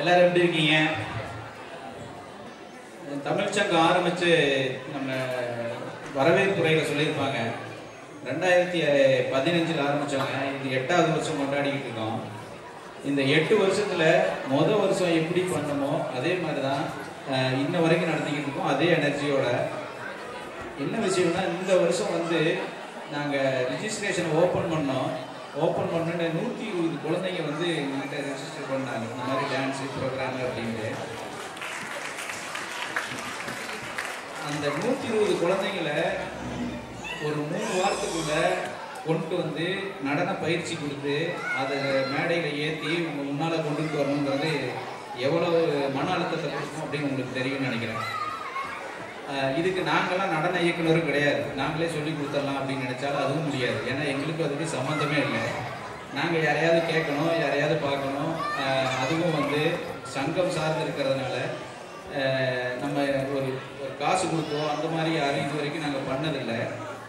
எல்லாரும் எப்படி இருக்கீங்க? தமிழ்ச்சங்கம் ஆரம்பித்து நம்ம வரவேற்புரையில் சொல்லியிருப்பாங்க 2015 ஆரம்பித்தவங்க. இது 8வது வருஷம் கொண்டாடிக்கிட்டு இருக்கோம். இந்த 8 வருஷத்தில் வருஷம் எப்படி பண்ணமோ அதே மாதிரி தான் இன்ன வரைக்கும் நடத்திக்கிட்டு இருக்கோம். அதே எனர்ஜியோட. என்ன விஷயம்னா, இந்த வருஷம் நாங்கள் ரிஜிஸ்ட்ரேஷனை ஓப்பன் பண்ணோம். ஓப்பன் பண்ண 120 குழந்தைங்க எங்கள்கிட்ட ரெஜிஸ்டர் பண்ணாங்க. இந்த மாதிரி டான்ஸு ப்ரோக்ராமு அப்படின்ட்டு. அந்த 120 குழந்தைங்களை ஒரு 3 வாரத்துக்குள்ள கொண்டு நடன பயிற்சி கொடுத்து அதை மேடையில் ஏற்றி உங்கள் முன்னால் கொண்டுட்டு வரணுங்கிறது எவ்வளவு மன அழுத்தத்தை கொடுக்கும் அப்படின்னு உங்களுக்கு தெரியும்னு நினைக்கிறேன். இதுக்கு நாங்கள்லாம் நடன இயக்குனரும் கிடையாது. நாங்களே சொல்லி கொடுத்துடலாம் அப்படின்னு நினச்சாலும் அதுவும் முடியாது. ஏன்னா எங்களுக்கு அதுக்கு சம்மந்தமே இல்லை. நாங்கள் யாரையாவது கேட்கணும், யாரையாவது பார்க்கணும். அதுவும் சங்கம் சார்ந்து இருக்கிறதுனால நம்ம ஒரு காசு கொடுத்தோம் அந்த மாதிரி யாரும் இது வரைக்கும் நாங்கள் பண்ணதில்லை.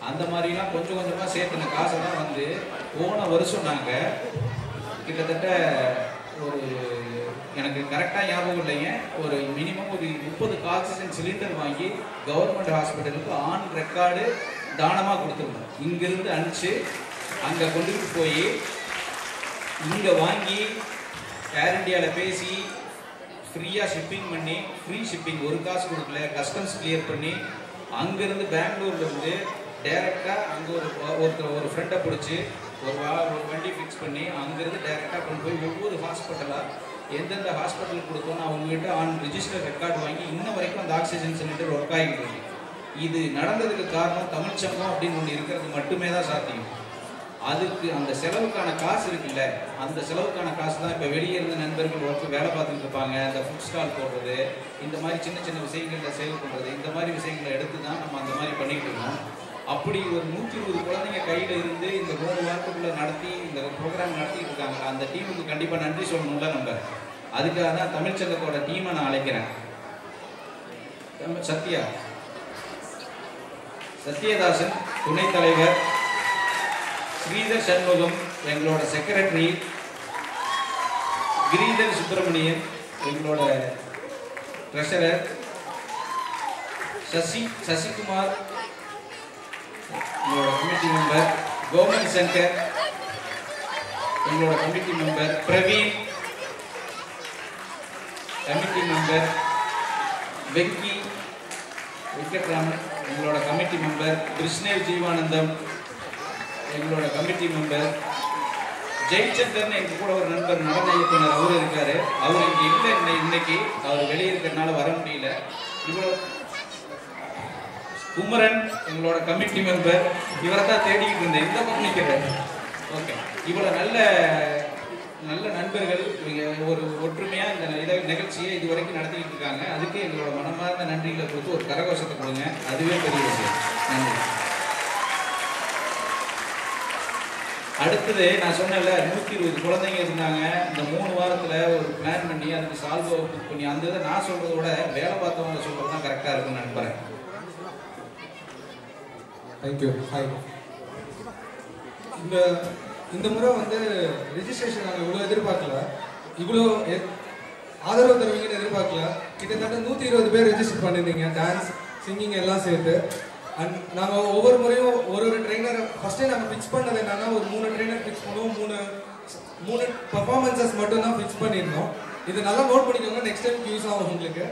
அந்த மாதிரிலாம் கொஞ்சம் கொஞ்சமாக சேர்த்துன காசை தான் போன வருஷம் நாங்கள் கிட்டத்தட்ட ஒரு எனக்கு கரெக்டாக ஞாபகம் இல்லைங்க, ஒரு மினிமம் ஒரு 30 ஆக்சிஜன் சிலிண்டர் வாங்கி கவர்மெண்ட் ஹாஸ்பிட்டலுக்கு ஆன் ரெக்கார்டு தானமாக கொடுத்துருந்தோம். இங்கிருந்து அனுப்பிச்சு அங்கே கொண்டுகிட்டு போய் இங்கே வாங்கி ஏர் இண்டியாவில் பேசி ஃப்ரீயாக ஷிப்பிங் பண்ணி, ஃப்ரீ ஷிப்பிங், ஒரு காசு கொடுக்கல, கஸ்டம்ஸ் கிளியர் பண்ணி அங்கேருந்து பெங்களூர்லேருந்து டைரெக்டாக அங்கே ஒரு ஃப்ரெண்டை பிடிச்சி ஒரு வண்டி ஃபிக்ஸ் பண்ணி அங்கேருந்து டைரெக்டாக கொண்டு போய் ஒவ்வொரு ஹாஸ்பிட்டலாக எந்தெந்த ஹாஸ்பிட்டலுக்கு கொடுத்தோன்னு அவங்ககிட்ட ஆன் ரிஜிஸ்டர் ரெக்கார்டு வாங்கி இன்ன வரைக்கும் அந்த ஆக்சிஜன் சிலிண்டர் ஒர்க் ஆகிட்டு இருக்கு. இது நடந்ததுக்கு காரணம் தமிழ்ச்சங்கம் அப்படின்னு ஒன்று இருக்கிறது மட்டுமே தான் சாத்தியம். அதுக்கு அந்த செலவுக்கான காசு இருக்குல்ல, அந்த செலவுக்கான காசு தான் இப்போ வெளியே இருந்த நண்பர்கள் வேலை பார்த்துட்டு இருப்பாங்க. அந்த ஃபுட் ஸ்டால் போடுறது, இந்த மாதிரி சின்ன சின்ன விஷயங்களில் சேவ் பண்ணுறது, இந்த மாதிரி விஷயங்களை எடுத்து தான் நம்ம அந்த மாதிரி பண்ணிகிட்டு இருக்கோம். அப்படி ஒரு 120 குழந்தைங்க கையில் இருந்து இந்த 3 வாரத்துக்குள்ளே நடத்தி இந்த ப்ரோக்ராம் நடத்திட்டு இருக்காங்க. அந்த டீமுக்கு கண்டிப்பாக நன்றி சொல்லணும்ல நம்ம. அதுக்காக தான் தமிழ்ச்சங்கத்தோட டீமை நான் அழைக்கிறேன். சத்யதாசன் துணைத் தலைவர், ஸ்ரீதர் சண்முகம் எங்களோட செக்ரட்டரி, கிரீதர் சுப்பிரமணியன் எங்களோட ட்ரெஷரர், சசிகுமார் எங்களோட கமிட்டி மெம்பர், கோமன் சங்கர் எங்களோட committee member, Praveen committee member, Venki Venkatraman எங்களோட கமிட்டி மெம்பர், கிருஷ்ணேவ் ஜீவானந்தம் எங்களோட கமிட்டி மெம்பர், ஜெயச்சந்திரன் எங்க கூட ஒரு நண்பர் நடன இயக்குனர் அவர் இருக்காரு. அவர் இங்கே இல்லை, இன்னைக்கு அவர் வெளியே இருக்கிறதுனால வர முடியல. இவ்வளோ குமரன் எங்களோட கமிட்டி மெம்பர், இவரை தான் தேடிக்கிட்டு இருந்தேன். இந்த பக்கம் நிற்கிறேன். ஓகே, இவ்வளோ நல்ல நண்பர்கள் ஒரு ஒற்றுமையாக இந்த நிகழ்ச்சியை இது வரைக்கும் நடத்திக்கிட்டு இருக்காங்க. அதுக்கு எங்களோட மனமார்ந்த நன்றிகளை கொடுத்து ஒரு கரகோஷத்தை கொடுங்க. அதுவே பெரிய விஷயம். நன்றி. அடுத்தது நான் சொன்னேன்ல, 120 குழந்தைங்க இருந்தாங்க. இந்த 3 வாரத்தில் ஒரு பிளான் பண்ணி அதுக்கு சால்வோ புக் பண்ணி அந்த இதை நான் சொல்கிறத விட வேலை பார்த்தவங்க சொல்கிறது தான் கரெக்டாக இருக்குன்னு நம்புகிறேன். தேங்க்யூ. ஹாய். இந்த முறை ரிஜிஸ்ட்ரேஷன் நாங்கள் இவ்வளோ எதிர்பார்க்கல, இவ்வளோ ஆதரவு தருவீங்கன்னு எதிர்பார்க்கல. கிட்டத்தட்ட 120 பேர் ரெஜிஸ்டர் பண்ணியிருந்தீங்க, டான்ஸ் சிங்கிங் எல்லாம் சேர்த்து. அண்ட் நாங்கள் ஒவ்வொரு முறையும் ஒரு ட்ரெயினர் ஃபஸ்ட்டே நாங்கள் ஃபிக்ஸ் பண்ணது என்னன்னா, ஒரு 3 ட்ரெயினர் ஃபிக்ஸ் பண்ணுவோம், 3 பர்ஃபார்மன்ஸஸ் மட்டும் தான் ஃபிக்ஸ் பண்ணியிருந்தோம். இது நல்லா நோட் பண்ணிக்கோங்க, நெக்ஸ்ட் டைம் யூஸ் ஆகும் உங்களுக்கு.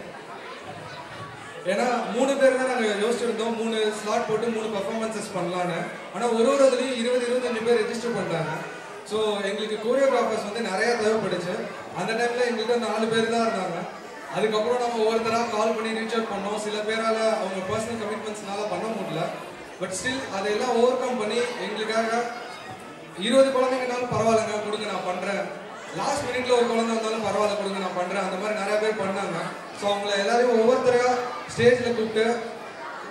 ஏன்னா 3 பேர் தான் நாங்கள் யோசிச்சிருந்தோம், 3 ஸ்லாட் போட்டு 3 பர்ஃபார்மன்ஸஸ் பண்ணலான்னு. ஆனால் ஒரு இதுலேயும் 20-25 பேர் ரெஜிஸ்டர் பண்ணிட்டாங்க. ஸோ எங்களுக்கு கோரியோகிராஃபர்ஸ் நிறையா தேவைப்படுச்சு. அந்த டைமில் எங்கள்கிட்ட 4 பேர் தான் இருந்தாங்க. அதுக்கப்புறம் நம்ம ஒவ்வொருத்தராக கால் பண்ணி ரீச் அவுட் பண்ணோம். சில பேரால் அவங்க பர்சனல் கமிட்மெண்ட்ஸ்னால பண்ண முடியல. பட் ஸ்டில் அதையெல்லாம் ஓவர் கம் பண்ணி எங்களுக்காக 20 குழந்தைங்கனாலும் பரவாயில்லைங்க கொடுங்க, நான் பண்ணுறேன். லாஸ்ட் மினிட்ல ஒரு குழந்தை வந்தாலும் பரவாயில்ல கொடுங்க, நான் பண்ணுறேன். அந்த மாதிரி நிறையா பேர் பண்ணாங்க. ஸோ அவங்கள எல்லாரையும் ஒவ்வொருத்தரையாக ஸ்டேஜில் கூப்பிட்டு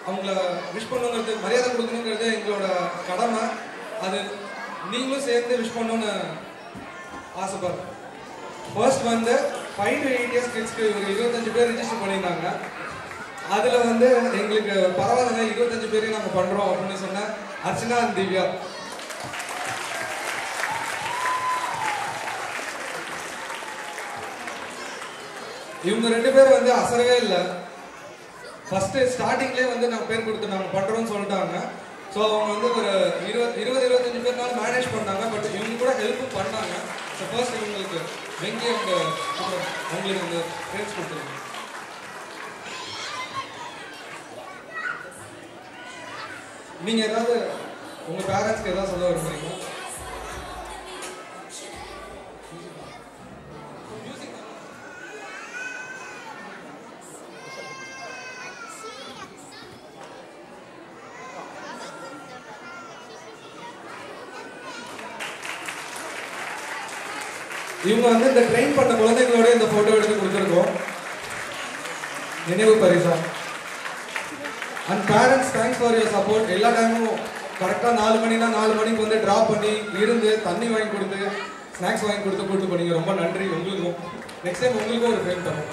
அவங்கள விஷ் பண்ணுங்கிறது, மரியாதை கொடுக்கணுங்கிறது எங்களோட கடமை. அது நீங்களும் சேர்ந்து விஷ் பண்ணணும்னு ஆசைப்படுறேன். ஃபர்ஸ்ட் 5 to 8 years கிட்ஸ்க்கு ஒரு 25 பேர் ரிஜிஸ்டர் பண்ணியிருந்தாங்க. அதில் எங்களுக்கு பரவாயில்லைங்க 25 பேரையும் நாங்கள் பண்ணுறோம் அப்படின்னு சொன்ன அர்ச்சனா அண்ட் திவ்யா. இவங்க 2 பேரும் வந்து அசரவே இல்லை. ஃபர்ஸ்ட் ஸ்டார்டிங்லேயே வந்து நாங்கள் பேர் கொடுத்து நாங்கள் பண்ணுறோம்னு சொல்லிட்டாங்க. ஸோ அவங்க வந்து ஒரு 20-25 பேர்னால மேனேஜ் பண்ணாங்க. பட் இவங்க கூட ஹெல்ப்பும் பண்ணாங்க. ஸோ ஃபர்ஸ்ட் இவங்களுக்கு வெங்கி அவங்களுக்கு அந்த ஃப்ரெண்ட்ஸ் கொடுத்துருங்க. நீங்கள் ஏதாவது உங்கள் பேரண்ட்ஸ்க்கு ஏதாவது சொல்ல விரும்புறீங்களா? இவங்க வந்து இந்த ட்ரெயின் பண்ண குழந்தைங்களோட இந்த போட்டோ எடுத்து கொடுத்துருக்கோம் நினைவு பரிசா. And parents thanks for your support. எல்லா டைமும் கரெக்டாக 4 மணினா 4 மணிக்கு வந்து ட்ராப் பண்ணி இருந்து தண்ணி வாங்கி கொடுத்து ஸ்நாக்ஸ் வாங்கி கொடுத்து கூப்பிட்டு போனீங்க. ரொம்ப நன்றி உங்களுக்கும். நெக்ஸ்ட் டைம் உங்களுக்கும் ஒரு ஃப்ரேம் தரோம்.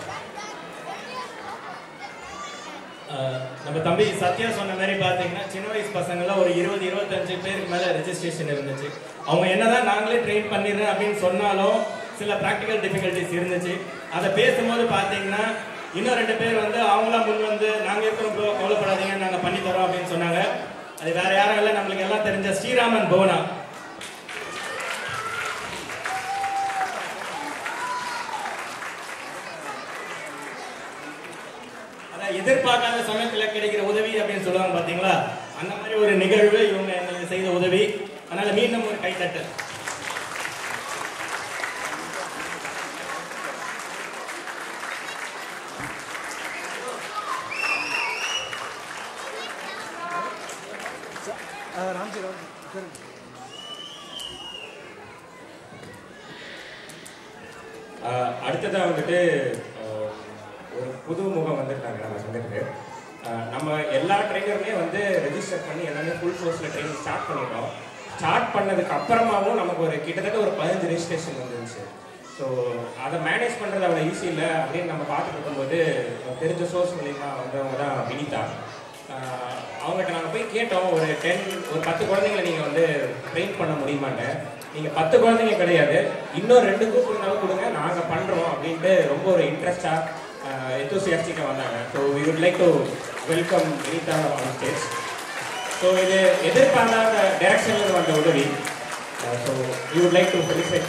நம்ம தம்பி சத்யா சொன்ன மாதிரி பார்த்தீங்கன்னா சின்ன வயசு பசங்களாம் ஒரு 20-25 பேருக்கு மேலே ரெஜிஸ்ட்ரேஷன் இருந்துச்சு. அவங்க என்னதான் நாங்களே ட்ரெயின் பண்ணிடுறேன் அப்படின்னு சொன்னாலும் சில ப்ராக்டிக்கல் டிஃபிகல்ட்டிஸ் இருந்துச்சு. அதை பேசும்போது பார்த்தீங்கன்னா இன்னும் 2 பேர் வந்து அவங்களாம் முன் வந்து நாங்கள் இருக்கிறோம் கவலைப்படாதீங்க நாங்கள் பண்ணி தரோம் அப்படின்னு சொன்னாங்க. அது வேற யாரும் இல்லை, நம்மளுக்கு எல்லாம் தெரிஞ்ச ஸ்ரீராமன் போனா. அதான் எதிர்பார்க்காத சமயத்தில் கிடைக்கிற உதவி அப்படின்னு சொல்லுவாங்க பார்த்தீங்களா, அந்த மாதிரி ஒரு நிகழ்வு இவங்க எனக்கு செய்த உதவி. அதனால மீண்டும் ஒரு கைத்தட்டு. அடுத்ததாக வந்துட்டு ஒரு புது முகம் வந்துட்டாங்க நம்ம சங்கத்துக்கு. நம்ம எல்லா ட்ரெயினருமே வந்து ரெஜிஸ்டர் பண்ணி எல்லாமே ஃபுல் ஃபோர்ஸில் ட்ரெயினிங் ஸ்டார்ட் பண்ணிட்டோம். ஸ்டார்ட் பண்ணதுக்கு அப்புறமாவும் நமக்கு ஒரு கிட்டத்தட்ட ஒரு 15 ரெஜிஸ்ட்ரேஷன் வந்துருந்துச்சு. ஸோ அதை மேனேஜ் பண்ணுறது அவ்வளோ ஈஸி இல்லை அப்படின்னு நம்ம பார்த்துட்டு இருக்கும்போது தெரிஞ்ச சோர்ஸ் மூலிமா வந்தவங்க தான் வினிதா. அவங்ககிட்ட நாங்கள் போய் கேட்டோம், ஒரு 10 குழந்தைங்களை நீங்கள் வந்து ட்ரெயின் பண்ண முடியுமான்னு. நீங்கள் 10 குழந்தைங்க கிடையாது, இன்னும் 2 குரூப் இருந்தாலும் கொடுங்க, நாங்கள் பண்ணுறோம் அப்படின்ட்டு ரொம்ப ஒரு இன்ட்ரெஸ்டாக எந்தூசியாஸ்டிக்காக வந்தாங்க. So we would like to welcome Vinitha on stage. So இது எதிர்பார்க்காத டைரக்ஷனில் வந்த உதவி. So we would like to felicitate.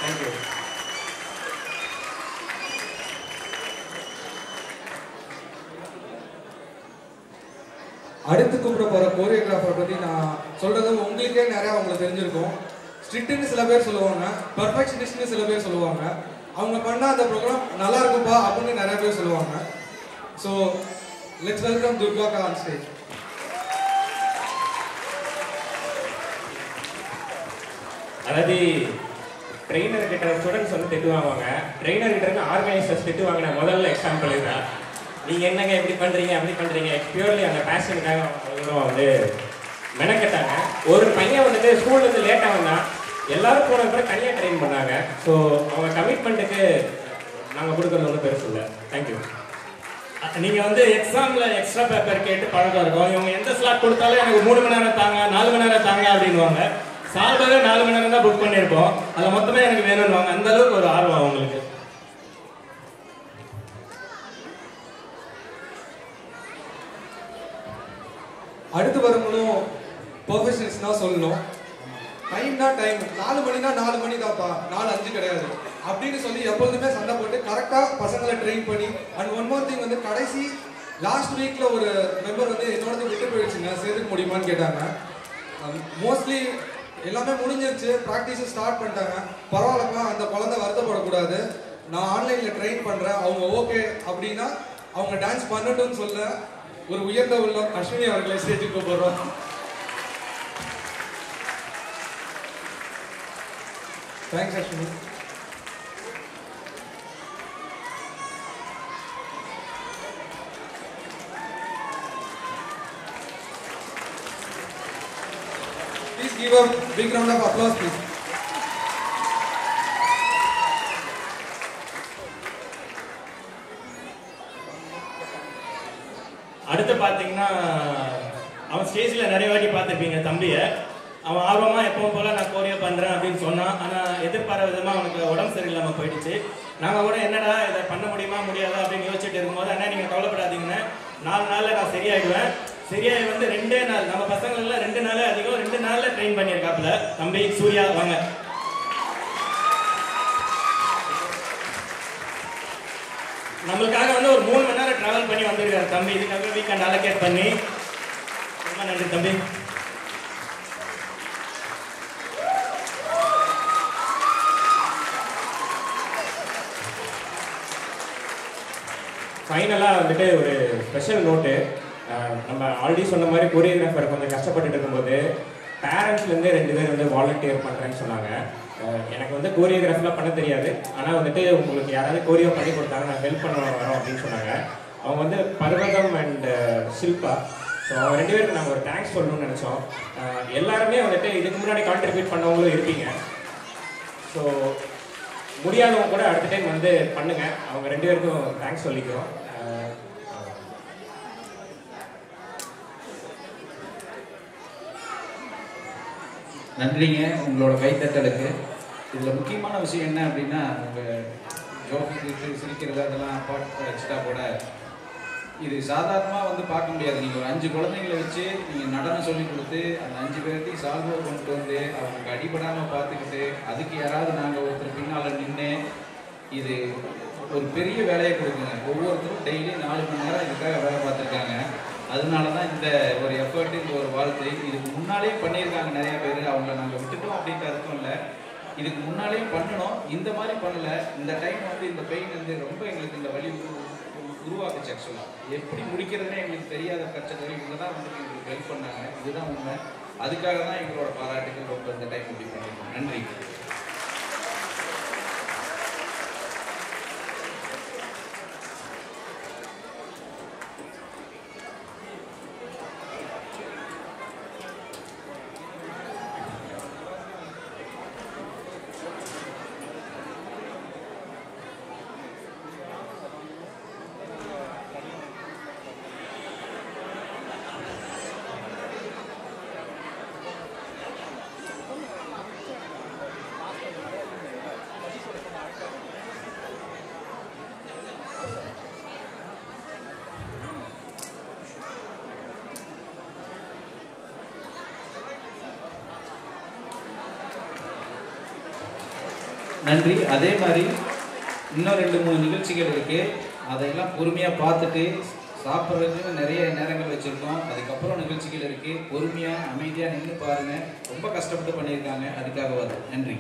Thank you. அடுத்து கூப்பிட போகிற கோரியோகிராஃபரை பற்றி நான் சொல்கிறது உங்களுக்கே நிறையா உங்களுக்கு தெரிஞ்சிருக்கும். ஸ்ட்ரிக்ட்னு சில பேர் சொல்லுவாங்க, பர்ஃபெக்ஷனிஸ்ட்னு சில பேர் சொல்லுவாங்க. அவங்க பண்ணால் அந்த ப்ரோக்ராம் நல்லா இருக்குப்பா அப்படின்னு நிறைய பேர் சொல்லுவாங்க. ஸோ லெட்ஸ் வெல்கம் துர்காக்கா ஆன் ஸ்டேஜ். அதாவது ட்ரெயினர் கிட்ட ஸ்டூடெண்ட்ஸ் வந்து திட்டு வாங்குவாங்க, ட்ரெயினர் கிட்ட இருந்து ஆர்கனைசர்ஸ் திட்டு வாங்கின முதல்ல எக்ஸாம்பிள் இதுதான். நீங்கள் என்னங்க இப்படி பண்ணுறீங்க அப்படி பண்ணுறீங்க, பியூர்லி அந்த பேஷனுக்காக வந்து மெனக்கட்டாங்க. ஒரு பையன் வந்துட்டு ஸ்கூல்லேருந்து லேட்டாக வந்தான், எல்லாரும் போன கூட தனியாக ட்ரெயின் பண்ணாங்க. ஸோ அவங்க கமிட்மெண்ட்டுக்கு நாங்கள் கொடுக்குறது ஒன்றும் பெருசு இல்லை. தேங்க்யூ. நீங்கள் வந்து எக்ஸாமில் எக்ஸ்ட்ரா பேப்பர் கேட்டு பழக்கம் இருக்கும். இவங்க எந்த ஸ்லாட் கொடுத்தாலும் எனக்கு 3 மணி நேரம் தாங்க 4 மணி நேரம் தாங்க அப்படின்வாங்க. சால்வாக 4 மணி நேரம் தான் புக் பண்ணியிருப்போம், அதில் மொத்தமே எனக்கு வேணும்னுவாங்க. அந்த அளவுக்கு ஒரு ஆர்வம் அவங்களுக்கு. அடுத்து வரும்போதும் பர்ஃபெக்ஷனிஸ்ட் தான் சொல்லணும். டைம்னா டைம், 4 மணினா 4 மணி தான்ப்பா, 4:05 கிடையாது அப்படின்னு சொல்லி எப்பொழுதுமே சண்டை போட்டு கரெக்டாக பசங்களை ட்ரெயின் பண்ணி. அண்ட் ஒன் மோர் திங் வந்து கடைசி லாஸ்ட் வீக்கில் ஒரு மெம்பர் வந்து என்னோடது விட்டு போயிடுச்சுங்க, சேர்த்துக்க முடியுமான்னு கேட்டாங்க. மோஸ்ட்லி எல்லாமே முடிஞ்சிருச்சு, ப்ராக்டிஸும் ஸ்டார்ட் பண்ணிட்டாங்க. பரவாயில்லப்பா, அந்த குழந்தை வருத்தப்படக்கூடாது, நான் ஆன்லைனில் ட்ரெயின் பண்ணுறேன், அவங்க ஓகே அப்படின்னா அவங்க டான்ஸ் பண்ணட்டும்னு சொல்ல ஒரு உயர்ந்த உள்ளம் அஸ்வினி அவர்களை ஸ்டேஜுக்கு கூப்பிடுறோம். Thanks Ashwini. Please give a big round of applause, please. அடுத்து பார்த்தீங்கன்னா அவன் ஸ்டேஜில் நிறைய வாட்டி பார்த்துருப்பீங்க தம்பியை. அவன் ஆர்வமாக எப்பவும் போல் நான் கோரியோ பண்ணுறேன் அப்படின்னு சொன்னான். ஆனால் எதிர்பாராத விதமாக அவனுக்கு உடம்பு சரியில்லாமல் போயிடுச்சு. நாங்கள் கூட என்னடா இதை பண்ண முடியுமா முடியாதா அப்படின்னு யோசிச்சுட்டு இருக்கும்போது, அண்ணா நீங்கள் கவலைப்படாதீங்கன்னு 4 நாளில் நான் சரியாயிடுவேன். சரியாகி வந்து 2 நாள், நம்ம பசங்களெல்லாம் 2 நாளே அதிகம், 2 நாளில் ட்ரெயின் பண்ணியிருக்காப்புல தம்பி சூர்யா. வாங்க. நம்மளுக்காக வந்து ஒரு 3 மணி நேரம் ட்ராவல் பண்ணி வந்திருக்காரு தம்பி. இதுக்காக வீக்கெண்ட் அலோகேட் பண்ணி ரொம்ப நன்றி தம்பி. ஃபைனலாக வந்துட்டு ஒரு ஸ்பெஷல் நோட்டு. நம்ம ஆல்ரெடி சொன்ன மாதிரி கொரியோகிராஃபர் கொஞ்சம் கஷ்டப்பட்டுட்டு இருக்கும்போது பேரண்ட்ஸ்லேருந்து 2 பேர் வந்து வாலண்டியர் பண்ணுறேன்னு சொன்னாங்க. எனக்கு வந்து கோரியோகிராஃபிலாம் பண்ண தெரியாது, ஆனால் வந்துட்டு உங்களுக்கு யாராவது கோரியோ பண்ணி கொடுத்தாங்க நான் ஹெல்ப் பண்ண வரோம் அப்படின்னு சொன்னாங்க. அவங்க வந்து பர்வதம் அண்ட் ஷில்பா. ஸோ அவங்க 2 பேருக்கு நாங்கள் ஒரு தேங்க்ஸ் சொல்லணும்னு நினச்சோம். எல்லாருமே வந்துட்டு இதுக்கு முன்னாடி கான்ட்ரிபியூட் பண்ணவங்களும் இருப்பீங்க. ஸோ முடியாதவங்க கூட அடுத்த டைம் வந்து பண்ணுங்க. அவங்க 2 பேருக்கும் தேங்க்ஸ் சொல்லிக்கிறோம். நன்றிங்க உங்களோட கைத்தட்டலுக்கு. இதில் முக்கியமான விஷயம் என்ன அப்படின்னா, உங்கள் ஜோக்கு சிரிக்கிறது அதெல்லாம் பாட்டு வச்சுட்டா கூட இது சாதாரணமாக வந்து பார்க்க முடியாது. நீங்கள் ஒரு 5 குழந்தைங்களை வச்சு நீங்கள் நடனம் சொல்லி கொடுத்து அந்த 5 பேர்த்தையும் சால்வாக கொண்டு வந்து அவங்களுக்கு அடிபடாமல் பார்த்துக்கிட்டு அதுக்கு யாராவது நாங்கள் ஒருத்தர் பின்னால் நின்று இது ஒரு பெரிய வேலையை கொடுக்குங்க. ஒவ்வொருத்தரும் டெய்லி 4 மணி நேரம் இதுக்காக வேலை பார்த்துருக்காங்க. அதனால தான் இந்த ஒரு எஃபர்ட், இந்த ஒரு வாழ்த்து. இதுக்கு முன்னாலே பண்ணியிருக்காங்க நிறைய பேர். அவங்கள நாங்கள் விட்டுட்டோம் அப்படின்ட்டு அர்த்தம் இல்லை. இதுக்கு முன்னாலேயும் பண்ணணும், இந்த மாதிரி பண்ணல. இந்த டைம் வந்து இந்த பெயின் வந்து ரொம்ப எங்களுக்கு இந்த வலி உருவாக்குச்சு. ஆக்சுவலாக எப்படி முடிக்கிறதுனே எங்களுக்கு தெரியாத பட்சத்தில் இவங்க தான் வந்து எங்களுக்கு ஹெல்ப் பண்ணாங்க. இதுதான் உண்மை. அதுக்காக தான் எங்களோட பாராட்டுகள் ரொம்ப இந்த டைம் இப்படி பண்ணியிருக்கோம். நன்றி. நன்றி. அதே மாதிரி இன்னும் 2-3 நிகழ்ச்சிகள் இருக்குது. அதையெல்லாம் பொறுமையாக பார்த்துட்டு சாப்பிட்றதுக்கு நிறைய நேரங்கள் வச்சுருக்கோம். அதுக்கப்புறம் நிகழ்ச்சிகள் இருக்குது. பொறுமையாக அமைதியாக நின்று பாருங்கள். ரொம்ப கஷ்டப்பட்டு பண்ணியிருக்காங்க. அதுக்காக வருது. நன்றி.